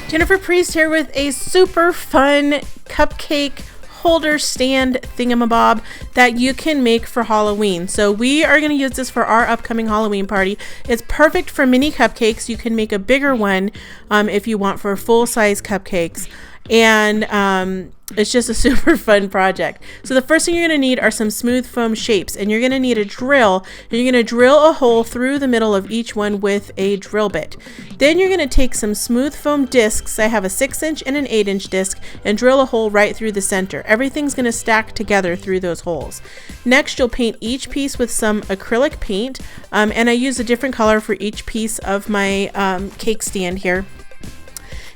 Jennifer Priest here with a super fun cupcake holder stand thingamabob that you can make for Halloween. So we are going to use this for our upcoming Halloween party. It's perfect for mini cupcakes. You can make a bigger one if you want for full-size cupcakes. And it's just a super fun project. So the first thing you're going to need are some smooth foam shapes, and you're going to need a drill, and you're going to drill a hole through the middle of each one with a drill bit. Then you're going to take some smooth foam discs. I have a 6-inch and an 8-inch disc, and drill a hole right through the center. Everything's going to stack together through those holes. Next, you'll paint each piece with some acrylic paint, and I use a different color for each piece of my cake stand here.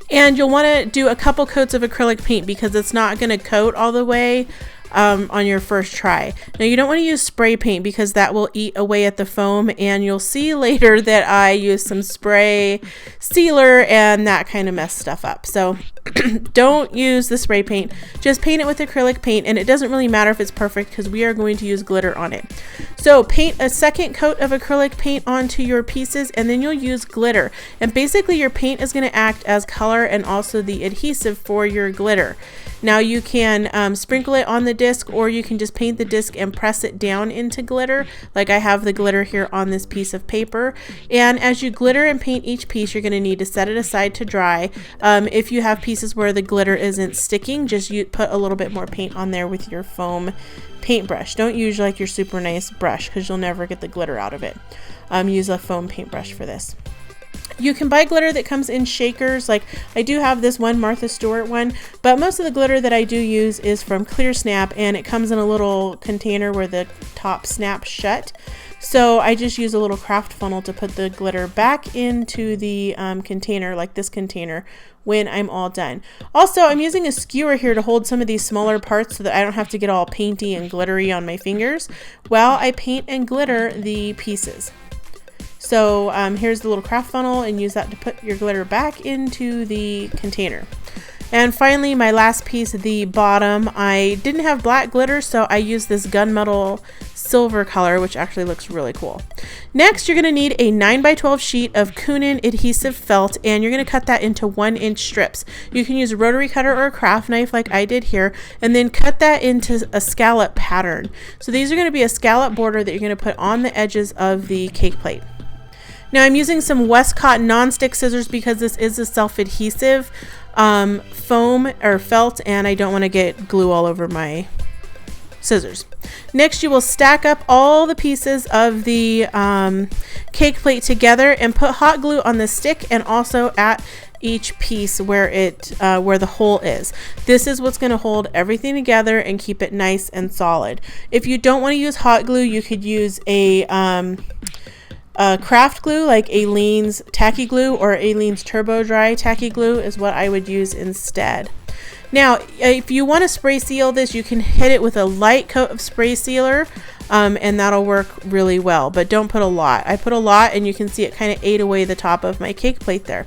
And you'll want to do a couple coats of acrylic paint because it's not going to coat all the way on your first try. Now you don't want to use spray paint because that will eat away at the foam, and you'll see later that I use some spray sealer and that kind of messed stuff up. So don't use the spray paint, just paint it with acrylic paint, and it doesn't really matter if it's perfect because we are going to use glitter on it. So paint a second coat of acrylic paint onto your pieces, and then you'll use glitter, and basically your paint is going to act as color and also the adhesive for your glitter. Now you can sprinkle it on the disc, or you can just paint the disc and press it down into glitter, like I have the glitter here on this piece of paper. And as you glitter and paint each piece, you're going to need to set it aside to dry. If you have pieces where the glitter isn't sticking, just put a little bit more paint on there with your foam paintbrush. Don't use like your super nice brush because you'll never get the glitter out of it. Use a foam paintbrush for this. You can buy glitter that comes in shakers. Like I do have this one Martha Stewart one, but most of the glitter that I do use is from Clear Snap, and it comes in a little container where the top snaps shut. So I just use a little craft funnel to put the glitter back into the container, like this container, when I'm all done. Also, I'm using a skewer here to hold some of these smaller parts so that I don't have to get all painty and glittery on my fingers while I paint and glitter the pieces. So here's the little craft funnel, and use that to put your glitter back into the container. And finally, my last piece, the bottom, I didn't have black glitter, so I used this gunmetal silver color, which actually looks really cool. Next, you're going to need a 9x12 sheet of Kunin adhesive felt, and you're going to cut that into 1-inch strips. You can use a rotary cutter or a craft knife like I did here, and then cut that into a scallop pattern. So these are going to be a scallop border that you're going to put on the edges of the cake plate. Now I'm using some Westcott non-stick scissors because this is a self-adhesive foam or felt, and I don't want to get glue all over my scissors. Next, you will stack up all the pieces of the cake plate together and put hot glue on the stick and also at each piece where the hole is. This is what's going to hold everything together and keep it nice and solid. If you don't want to use hot glue, you could use a craft glue like Aleene's tacky glue, or Aleene's turbo dry tacky glue is what I would use instead. Now if you want to spray seal this, you can hit it with a light coat of spray sealer, and that'll work really well, but don't put a lot. I put a lot, and you can see it kind of ate away the top of my cake plate there.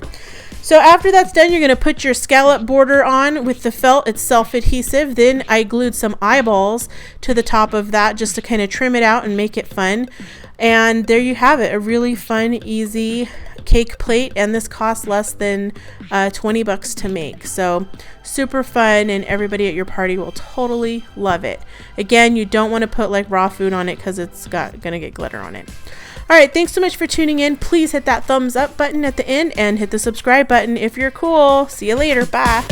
So after that's done, you're going to put your scallop border on with the felt. It's self-adhesive. Then I glued some eyeballs to the top of that just to kind of trim it out and make it fun. And there you have it, a really fun, easy cake plate, and this costs less than 20 bucks to make. So super fun, and everybody at your party will totally love it. Again, you don't want to put like raw food on it because it's gonna get glitter on it. All right, thanks so much for tuning in. Please hit that thumbs up button at the end and hit the subscribe button if you're cool. See you later. Bye.